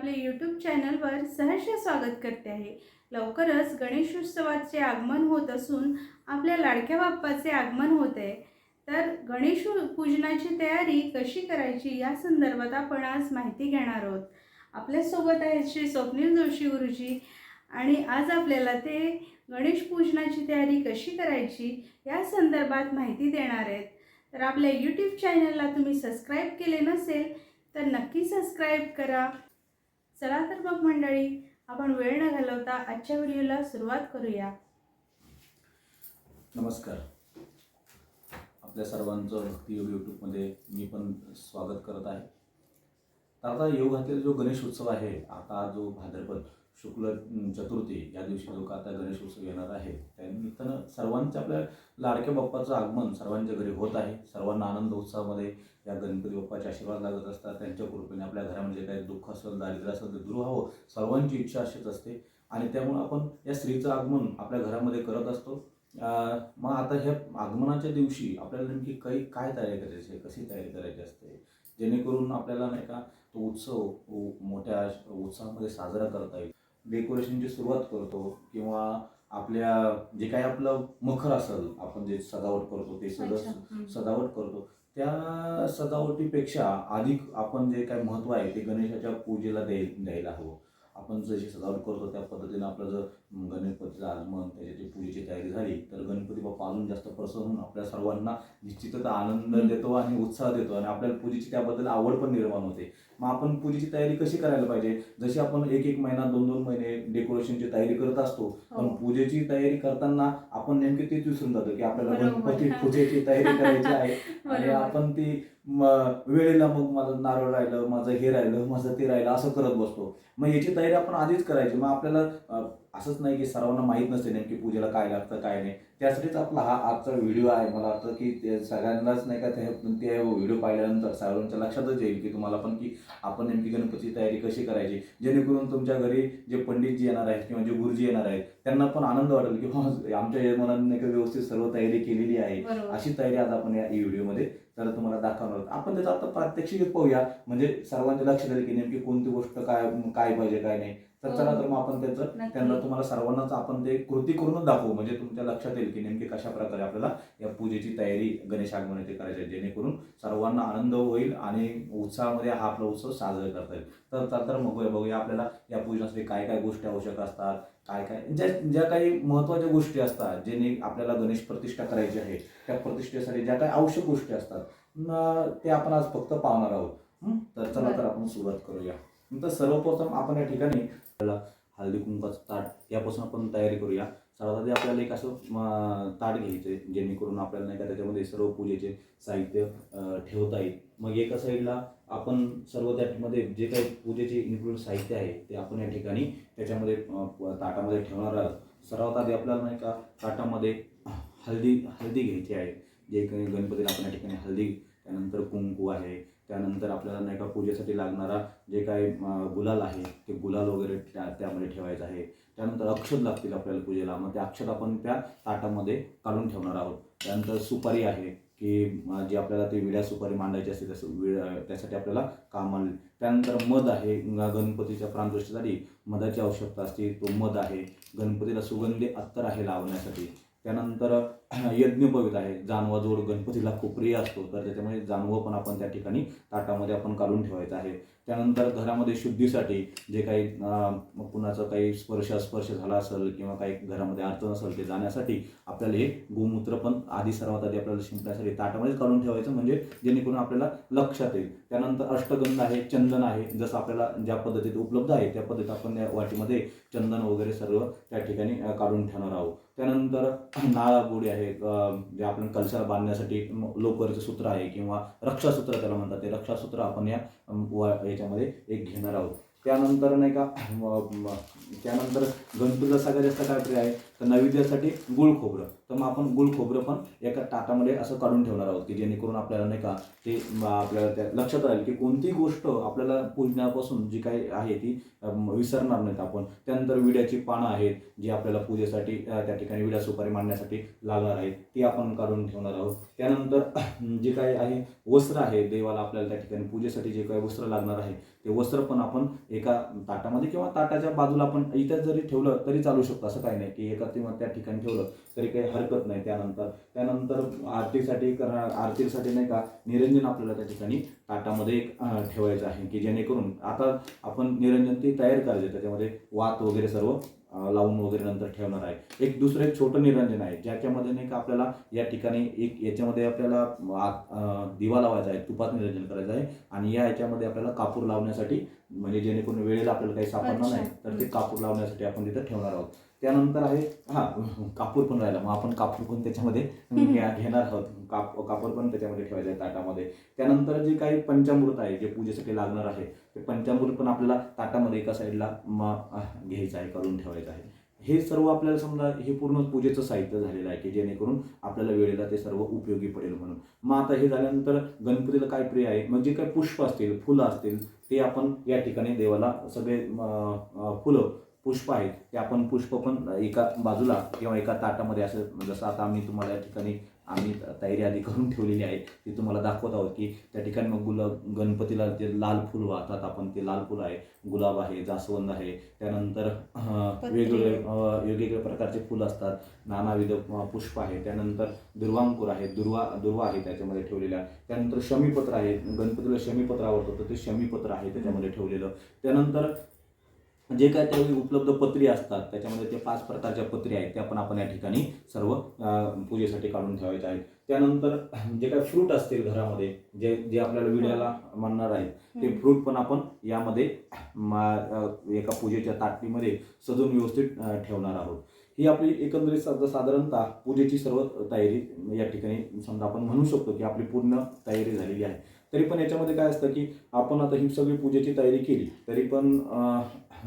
आपले यूट्यूब चॅनलवर सहर्ष स्वागत करते आहे। लवकरच गणेशोत्सवाचे आगमन होत असून आपल्या लाडक्या बाप्पाचे आगमन होत आहे। तर गणेश पूजनाची तयारी कशी करायची या संदर्भात आपण आज माहिती घेणार आहोत। आपल्यासोबत आहेत श्री स्वप्नील जोशी गुरुजी आणि आज आपल्याला ते गणेश पूजनाची तयारी कशी करायची या संदर्भात माहिती देणार आहेत। तर आपल्या यूट्यूब चॅनलला तुम्ही सबस्क्राईब केले नसेल तर नक्की सबस्क्राईब करा। चला तर मग मंडळी, आपण वेळ न घालवता आजच्या व्हिडिओला सुरुवात करूया। नमस्कार, आपल्या सर्वांचं भक्ती योग यूट्यूबमध्ये मी पण स्वागत करत आहे। तर आता योगातील जो गणेश उत्सव आहे, आता जो भाद्रपद शुक्ल चतुर्थी या दिवशी जो का आता गणेश उत्सव येणार आहे, त्यानिमित्तानं सर्वांच्या आपल्या लाडक्या बाप्पाचं आगमन सर्वांच्या घरी होत आहे। सर्वांना आनंद उत्साहामध्ये या गणपती बाप्पाचे आशीर्वाद लागत असतात। त्यांच्या कृपेने आपल्या घरामध्ये काही दुःख असेल, दारिद्र्य असेल ते दूर व्हावं, सर्वांची इच्छा अशीच असते आणि त्यामुळे आपण या स्त्रीचं आगमन आपल्या घरामध्ये करत असतो। मग आता ह्या आगमनाच्या दिवशी आपल्याला नेमकी काय तयारी करायची, कशी तयारी करायची असते, जेणेकरून आपल्याला नाही का तो उत्सव मोठ्या उत्साहामध्ये साजरा करता येईल। डेकोरेशनची सुरुवात करतो किंवा आपल्या जे काही आपलं मखर असेल, आपण जे सजावट करतो ते सगळं सजावट करतो, त्या सजावटीपेक्षा अधिक आपण जे काही महत्त्व आहे ते गणेशाच्या पूजेला द्यायला हवं। आपण जशी सजावट करतो त्या पद्धतीनं आपलं जर गणपतीचं आगमन त्याची पूजेची तयारी झाली तर गणपती बाप्पा अजून जास्त प्रसन्न होऊन आपल्या सर्वांना निश्चितच आनंद देतो आणि उत्साह देतो आणि आपल्याला पूजेची त्याबद्दल आवड पण निर्माण होते। मग आपण पूजेची तयारी कशी करायला पाहिजे, जशी आपण एक महिना 2 महिने डेकोरेशनची तयारी करत असतो, पण पूजेची तयारी करताना आपण नेमके तेच विसरून जातो की आपल्याला गणपती पूजेची तयारी करायची आहे आणि आपण ती वेळेला मग माझं नारळ राहिलं, माझं हे राहिलं, माझं ते राहिलं असं करत बसतो। मग याची तयारी आपण आधीच करायची। मग आपल्याला असंच नाही की सर्वांना माहीत नसते नेमकी पूजेला काय लागतं काय नाही, त्यासाठीच आपला हा आजचा व्हिडिओ आहे। मला वाटतं की ते सगळ्यांनाच नाही का ते व्हिडिओ पाहिल्यानंतर सर्वांच्या लक्षातच येईल की तुम्हाला पण की आपण नेमकी गणपतीची तयारी कशी करायची, जेणेकरून तुमच्या घरी जे पंडितजी येणार आहेत किंवा जे गुरुजी येणार आहेत त्यांना पण आनंद वाटेल की आमच्या यजमानांनी नाही का व्यवस्थित सर्व तयारी केलेली आहे। अशी तयारी आज आपण या व्हिडिओमध्ये तर तुम्हाला दाखवणार आहोत। आपण त्याचा आता प्रात्यक्षिक पाहूया, म्हणजे सर्वांच्या लक्षात येईल की नेमकी कोणती गोष्ट काय पाहिजे काय नाही। तर चला तर मग आपण त्यांना तुम्हाला सर्वांनाच आपण ते कृती करूनच दाखवू, म्हणजे तुमच्या लक्षात येईल की नेमकी कशा प्रकारे आपल्याला या पूजेची तयारी गणेश आगमनाची करायची, जेणेकरून सर्वांना आनंद होईल आणि उत्साहामध्ये हा आपला उत्सव साजरा करता येईल। तर मग बघूया आपल्याला या पूजनासाठी काय काय गोष्टी आवश्यक असतात, ज्या काही महत्त्वाच्या गोष्टी असतात, जेणे आपल्याला गणेश प्रतिष्ठा करायची आहे त्या प्रतिष्ठेसाठी ज्या काही आवश्यक गोष्टी असतात ते आपण आज फक्त पाहणार आहोत। तर चला तर आपण सुरुवात करूया। तर सर्वप्रथम आपण या ठिकाणी हळदी कुंकाचं ताट यापासून आपण तयारी करूया। सर्वात आधी आपल्याला एक असं ताट घ्यायचे जेणेकरून आपल्याला नाही का त्याच्यामध्ये सर्व पूजेचे साहित्य ठेवता येईल। मग एका साईडला आपण सर्व त्यामध्ये जे काही पूजेचे इन्क्लूड साहित्य आहे ते आपण या ठिकाणी त्याच्यामध्ये ताटामध्ये ठेवणार आहोत। सर्वात आधी आपल्याला नाही का ताटामध्ये हळदी घ्यायची आहे, जे काही गणपतीला आपण या ठिकाणी हळदी, त्यानंतर कुंकू आहे, त्यानंतर आपल्याला नाही का पूजेसाठी लागणारा जे काही गुलाल आहे ते गुलाल वगैरे त्यामध्ये ठेवायचं आहे। त्यानंतर अक्षत लागतील आपल्याला पूजेला, मग ते अक्षत आपण त्या ताटामध्ये काढून ठेवणार आहोत। त्यानंतर सुपारी आहे की जी आपल्याला ती विड्या सुपारी मांडायची असते त्यासाठी आपल्याला काम आले। त्यानंतर मध आहे, गणपतीच्या प्राणप्रतिष्ठेसाठी मधाची आवश्यकता असते, तो मध आहे। गणपतीला सुगंधी अत्तर आहे लावण्यासाठी। त्यानंतर यज्ञोपवीत आहे, जानवा जोड गणपतीला खूप प्रिय असतो, तर त्याच्यामध्ये जानवं पण आपण त्या ठिकाणी ताटामध्ये आपण काढून ठेवायचं आहे। त्यानंतर घरामध्ये शुद्धीसाठी जे काही कुणाचं काही स्पर्श झाला असेल किंवा काही घरामध्ये अडचण असेल ते जाण्यासाठी आपल्याला हे गोमूत्र पण सर्वात आधी आपल्याला शिंपण्यासाठी ताटामध्ये काढून ठेवायचं, म्हणजे जेणेकरून आपल्याला लक्षात येईल। त्यानंतर अष्टगंध आहे, चंदन आहे, जसं आपल्याला ज्या पद्धतीत उपलब्ध आहे त्या पद्धतीत आपण या वाटीमध्ये चंदन वगैरे सर्व त्या ठिकाणी काढून ठेवणार आहोत। त्यानंतर नाळागोळी आहे, जे आपण कलशाला बांधण्यासाठी लोकरचं सूत्र आहे किंवा रक्षासूत्र त्याला म्हणतात, ते रक्षासूत्र आपण याच्यामध्ये एक घेणार आहोत। त्यानंतर नाही का त्यानंतर गणपतीला सगळ्यात जास्त काय प्रिय आहे तर नैवेद्यासाठी गुळ खोबरं, तर मग आपण गुळ खोबरं पण एका ताटामध्ये असं काढून ठेवणार आहोत की जेणेकरून आपल्याला नाही का ते आपल्याला त्या लक्षात राहील की कोणतीही गोष्ट आपल्याला पूजण्यापासून जी काही आहे ती विसरणार नाहीत आपण. त्यानंतर विड्याची पानं आहेत जी आपल्याला पूजेसाठी त्या ठिकाणी विडा सुपारी मांडण्यासाठी लागणार आहेत ती आपण काढून ठेवणार आहोत. त्यानंतर जे काही आहे वस्त्र आहे, देवाला आपल्याला त्या ठिकाणी पूजेसाठी जे काही वस्त्र लागणार आहे ते वस्त्र पण आपण एका ताटामध्ये किंवा ताटाच्या बाजूला आपण इथं जरी ठेवलं तरी चालू शकतं, असं काही नाही की एका किंवा त्या ठिकाणी ठेवलं तरी काही हरकत नाही. त्यानंतर आरतीसाठी नाही का निरंजन आपल्याला त्या ठिकाणी ताटामध्ये ठेवायचं आहे की जेणेकरून आता आपण निरंजन ती तयार करायचे, त्याच्यामध्ये वात वगैरे सर्व लावून वगैरे नंतर ठेवणार आहे. एक दुसरं एक छोटं निरंजन आहे ज्याच्यामध्ये नाही का आपल्याला या ठिकाणी एक याच्यामध्ये आपल्याला दिवा लावायचा आहे, तुपात निरंजन करायचं आहे आणि या याच्यामध्ये आपल्याला कापूर लावण्यासाठी म्हणजे जेणेकरून वेळेला आपल्याला काही सापडणार नाही तर ते कापूर लावण्यासाठी आपण तिथं ठेवणार आहोत. त्यानंतर आहे कापूर पण राहिला, मग आपण कापूर पण त्याच्यामध्ये घेणार आहोत. कापूर पण त्याच्यामध्ये ठेवायचं आहे ताटामध्ये. त्यानंतर जे काही पंचामृत आहे जे पूजेसाठी लागणार आहे ते पंचामृत पण आपल्याला ताटामध्ये एका साईडला घ्यायचं आहे, काढून ठेवायचं आहे. हे सर्व आपल्याला समजा हे पूर्ण पूजेचं साहित्य झालेलं आहे की जेणेकरून आपल्याला वेळेला ते सर्व उपयोगी पडेल म्हणून. मग आता हे झाल्यानंतर गणपतीला काय प्रिय आहे, मग जे काही पुष्प असतील फुलं असतील ते आपण या ठिकाणी देवाला सगळे फुलं पुष्प आहेत ते आपण पुष्प पण एका बाजूला किंवा एका ताटामध्ये असं, जसं आता आम्ही तयारी आधी करून ठेवलेली आहे ती तुम्हाला दाखवत आहोत की त्या ठिकाणी मग गणपतीला जे लाल फुल वाहतात आपण ते लाल फुल आहे, गुलाब आहे, जास्वंद आहे, त्यानंतर वेगवेगळ्या प्रकारचे फुलं असतात, नानाविध पुष्प आहे, त्यानंतर दुर्वांकुर आहे, दुर्वा आहे त्याच्यामध्ये ठेवलेल्या, त्यानंतर शमीपत्र आहे, गणपतीला शमीपत्र आवडतं तर ते शमीपत्र आहे त्याच्यामध्ये ठेवलेलं. त्यानंतर जे काय त्यावेळी उपलब्ध पत्री असतात त्याच्यामध्ये ते 5 प्रकारच्या पत्री आहेत त्या पण आपण या ठिकाणी सर्व पूजेसाठी काढून ठेवायचे आहेत. त्यानंतर जे काही फ्रूट असतील घरामध्ये जे जे आपल्याला विड्याला मानणार आहेत ते फ्रूट पण आपण यामध्ये एका पूजेच्या ताटलीमध्ये सजून व्यवस्थित ठेवणार आहोत. ही आपली एकंदरीत साधारणतः पूजेची सर्व तयारी या ठिकाणी समजा आपण म्हणू शकतो की आपली पूर्ण तयारी झालेली आहे. तरी पण याच्यामध्ये काय असतं की आपण आता ही सगळी पूजेची तयारी केली तरी पण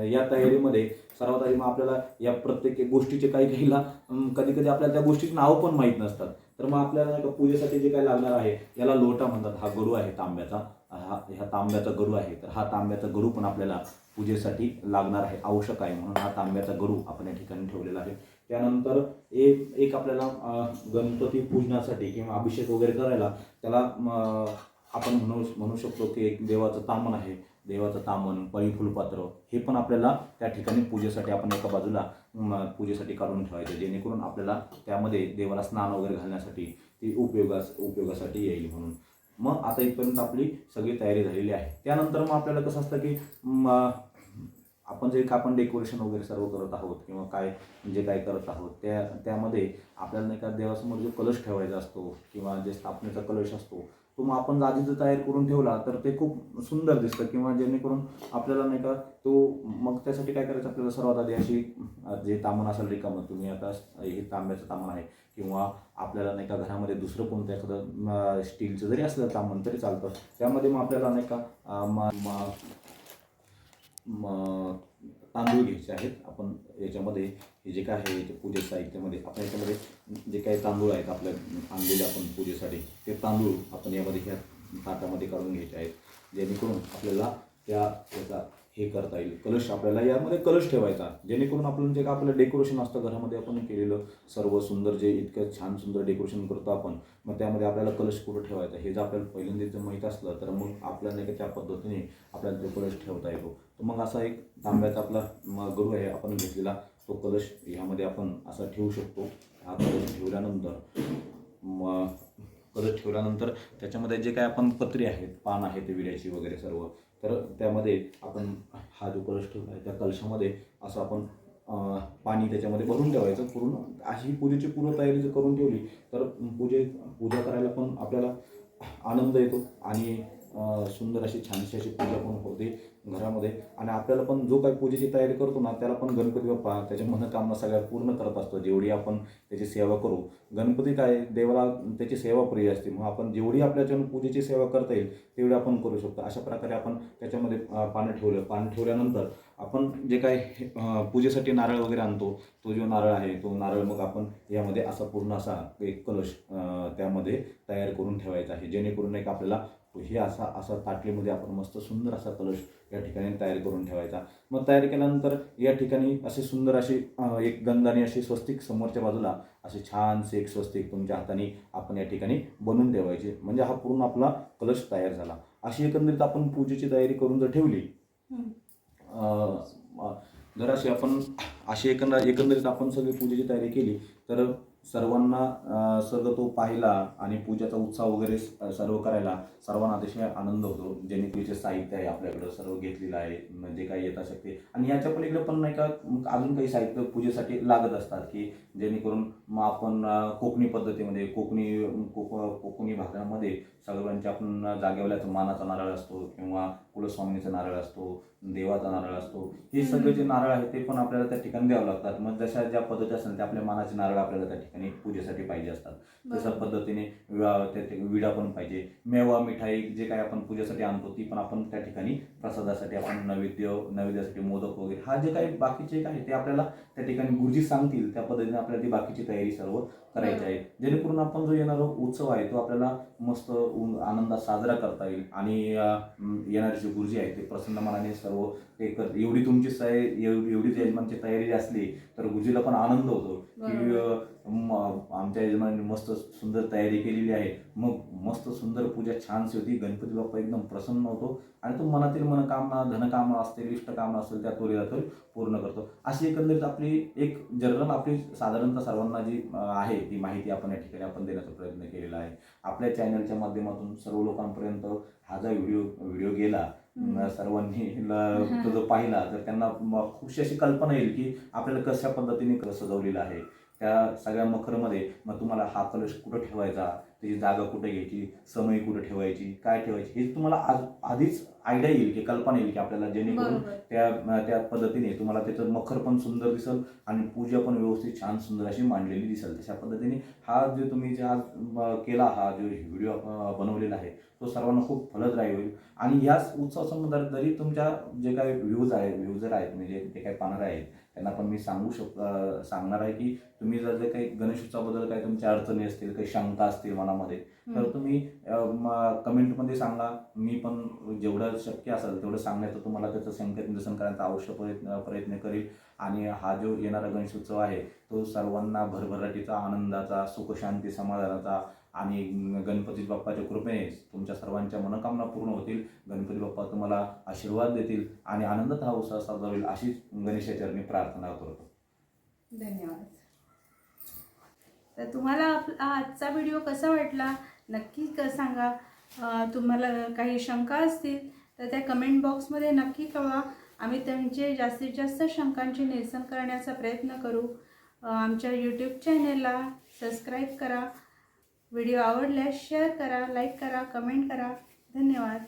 या तयारीमध्ये सर्वात आधी मग आपल्याला या प्रत्येक गोष्टीचे काहीला कधी कधी आपल्याला त्या गोष्टीची नावं पण माहीत नसतात. तर मग आपल्याला नाही का पूजेसाठी जे काही लागणार आहे याला लोटा म्हणतात. हा गडू आहे तांब्याचा, हा तांब्याचा गडू आहे. तर हा तांब्याचा गडू पण आपल्याला पूजेसाठी लागणार आहे, आवश्यक आहे, म्हणून हा तांब्याचा गडू आपण या ठिकाणी ठेवलेला आहे. त्यानंतर एक आपल्याला गणपती पूजनासाठी किंवा अभिषेक वगैरे करायला त्याला आपण म्हणू शकतो की एक देवाचं तामण आहे, देवाचं तामण, पळी फुलपात्र हे पण आपल्याला त्या ठिकाणी पूजेसाठी आपण एका बाजूला पूजेसाठी काढून ठेवायचं जेणेकरून आपल्याला त्यामध्ये देवाला स्नान वगैरे घालण्यासाठी ती उपयोगासाठी येईल म्हणून. मग आता इथपर्यंत आपली सगळी तयारी झालेली आहे. त्यानंतर मग आपल्याला कसं असतं की आपण डेकोरेशन वगैरे सर्व करत आहोत किंवा जे काय करत आहोत त्यामध्ये आपल्याला नाही का देवासमोर जो कलश ठेवायचा असतो किंवा जे स्थापनेचा कलश असतो तो मग आपण आधी जर तयार करून ठेवला तर ते खूप सुंदर दिसतं किंवा जेणेकरून आपल्याला नाही का तो मग त्यासाठी काय करायचं आपल्याला सर्वात आधी अशी जे तामण असेल रिकामं, तुम्ही आता हे तांब्याचं तामण आहे किंवा आपल्याला नाही का घरामध्ये दुसरं कोणतं एखादं स्टीलचं जरी असलं तामण तरी चालतं. त्यामध्ये मग आपल्याला नाही का तांदूळ घ्यायचे आहेत. आपण याच्यामध्ये हे जे काय आहे पूजे साहित्यामध्ये आपण याच्यामध्ये जे काही तांदूळ आहेत आपल्या आणलेले आपण पूजेसाठी ते तांदूळ आपण यामध्ये ह्या ताटामध्ये काढून घ्यायचे आहेत जेणेकरून आपल्याला याचा हे करता येईल. कलश आपल्याला यामध्ये कलश ठेवायचा जेणेकरून आपलं जे का आपलं डेकोरेशन असतं घरामध्ये आपण केलेलं सर्व सुंदर जे इतकं छान सुंदर डेकोरेशन करतो आपण, मग त्यामध्ये आपल्याला कलश कुठं ठेवायचा हे जर आपल्याला पहिल्यांदा जर माहीत असलं तर मग आपल्याला नाही का त्या पद्धतीने आपल्याला तो कलश ठेवता येतो. तर मग असा एक तांब्याचा आपला गडू आहे आपण घेतलेला तो कलश ह्यामध्ये आपण असा ठेवू शकतो. हा कलश ठेवल्यानंतर त्याच्यामध्ये जे काय आपण पत्री आहेत, पान आहेत ते विड्याची वगैरे सर्व, तर त्यामध्ये आपण हा जो कलश ठेवला आहे त्या कलशामध्ये असं आपण पाणी त्याच्यामध्ये भरून ठेवायचं. पूर्ण अशी पूजेची पूर्ण तयारी जर करून ठेवली तर पूजा करायला पण आपल्याला आनंद येतो आणि सुंदर अशी छानशी अशी पूजा पण होते घरामध्ये. आणि आपल्याला पण जो काही पूजेची तयारी करतो ना त्याला पण गणपती बाप्पा त्याच्या मनोकामना सगळ्या पूर्ण करत असतो. जेवढी आपण त्याची सेवा करू, गणपती काय देवाला त्याची सेवा प्रिय असते, मग आपण जेवढी आपल्याच्यानं पूजेची सेवा करता येईल तेवढी आपण करू शकतो. अशा प्रकारे आपण त्याच्यामध्ये पाणी ठेवल्यानंतर आपण जे काय पूजेसाठी नारळ वगैरे आणतो, तो जो नारळ आहे तो नारळ मग आपण यामध्ये असा पूर्ण असा एक कलश त्यामध्ये तयार करून ठेवायचा आहे, जेणेकरून एक आपल्याला हे असा ताटलीमध्ये आपण मस्त सुंदर असा कलश या ठिकाणी तयार करून ठेवायचा. मग तयार केल्यानंतर या ठिकाणी असे सुंदर असे एक गंधाने असे स्वस्तिक समोरच्या बाजूला असे छानसे एक स्वस्तिक तुमच्या हाताने आपण या ठिकाणी बनवून ठेवायचे. म्हणजे हा पूर्ण आपला कलश तयार झाला. अशी एकंदरीत आपण पूजेची तयारी करून जर ठेवली, जर अशी एकंदरीत आपण सगळी पूजेची तयारी केली तर सर्वांना सर्व तो पाहायला आणि पूजेचा उत्साह वगैरे सर्व करायला सर्वांना अतिशय आनंद होतो. जेणे पूजेचे साहित्य आहे आपल्याकडं सर्व घेतलेलं आहे, म्हणजे काही येता शकते. आणि याच्या पलीकडे पण नाही का अजून काही साहित्य पूजेसाठी लागत असतात, की जेणेकरून मग आपण कोकणी पद्धतीमध्ये कोकणी भागामध्ये सर्वांच्या आपण जागेवाल्याचा मानाचा नारळ असतो किंवा कुलस्वामिनीचा नारळ असतो, देवाचा नारळ असतो. हे सगळे जे नारळ आहेत ते पण आपल्याला त्या ठिकाणी द्यावं लागतात. मग जशा ज्या पद्धती असतात त्या आपल्या मानाचे नारळ आपल्याला त्या ठिकाणी पूजेसाठी पाहिजे असतात. तशा पद्धतीने विडा पण पाहिजे, मेवा मिठाई जे काही आपण पूजेसाठी आणतो ती पण आपण त्या ठिकाणी प्रसादासाठी आपण नैवेद्यासाठी मोदक वगैरे हा जे काही बाकीचे काय ते आपल्याला त्या ठिकाणी गुरुजी सांगतील त्या पद्धतीने आपल्याला ती बाकीची तयारी सर्व करायची आहे, जेणेकरून आपण जो येणारा उत्सव आहे तो आपल्याला मस्त आनंदात साजरा करता येईल. आणि येणारे जे गुरुजी आहेत ते प्रसन्न मनाने सर्व एवढी तुमची एवढी यजमानची तयारी असली तर गुरुजीला पण आनंद होतो की आमच्या यजमानाने मस्त सुंदर तयारी केलेली आहे. मग मस्त सुंदर पूजा छानशी होती. गणपती बाप्पा एकदम प्रसन्न होतो आणि तो मनातील मनोकामना धनकामना असतील इष्टकामना असतील त्या त्वरित पूर्ण करतो. अशी एकंदरीत आपली एक जनरल आपली साधारणतः सर्वांना जी आहे ती माहिती आपण या ठिकाणी आपण देण्याचा प्रयत्न केलेला आहे. आपल्या चॅनलच्या माध्यमातून सर्व लोकांपर्यंत हा जो व्हिडिओ गेला सर्वांनी तो जो पाहिला तर त्यांना खूपशी अशी कल्पना येईल की आपल्याला कशा पद्धतीने सजवलेलं आहे. त्या सगळ्या मखरमध्ये मग तुम्हाला हा कलश कुठं ठेवायचा, त्याची जागा कुठे घ्यायची, समय कुठे ठेवायची, काय ठेवायची हे तुम्हाला आधीच आयडिया येईल की कल्पना येईल की आपल्याला, जेणेकरून त्या पद्धतीने तुम्हाला त्याचं मखर पण सुंदर दिसेल आणि पूजा पण व्यवस्थित छान सुंदर अशी मांडलेली दिसेल. तशा पद्धतीने हा जो तुम्ही केला हा जो व्हिडिओ बनवलेला आहे तो सर्वांना खूप फलदायी होईल. आणि याच उत्सवासंबंधात जरी तुमच्या जे काही व्ह्युजर आहेत म्हणजे जे काही पाहणारे आहेत त्यांना पण मी सांगणार आहे की तुम्ही जर जे काही गणेशोत्सवाबद्दल काही तुमच्या अडचणी असतील, काही शंका असतील मनामध्ये तर तुम्ही कमेंटमध्ये सांगा. मी पण जेवढं शक्य असेल तेवढं सांगण्याचं तुम्हाला त्याचं संकेत निरसन करण्याचा आवश्यक प्रयत्न करेल. आणि हा जो येणारा गणेशोत्सव आहे तो सर्वांना भरभराटीचा, आनंदाचा, सुखशांती, समाधानाचा आणि गणपती बाप्पाच्या कृपेने तुमच्या सर्वांच्या मनोकामना पूर्ण होतील. गणपती बाप्पा तुम्हाला आशीर्वाद देतील आणि आनंदात हा उत्सव साजरा होईल अशीच गणेशाचरणी प्रार्थना करतो. धन्यवाद. तर तुम्हाला आजचा व्हिडिओ कसा वाटला नक्की सांगा. तुम्हाला काही शंका असतील तर त्या कमेंट बॉक्समध्ये नक्की कळवा. आम्ही त्यांचे जास्तीत जास्त शंकांचे निरसन करण्याचा प्रयत्न करू. आमच्या यूट्यूब चॅनलला सबस्क्राईब करा. व्हिडिओ आवडल्यास शेअर करा, लाईक करा, कमेंट करा. धन्यवाद.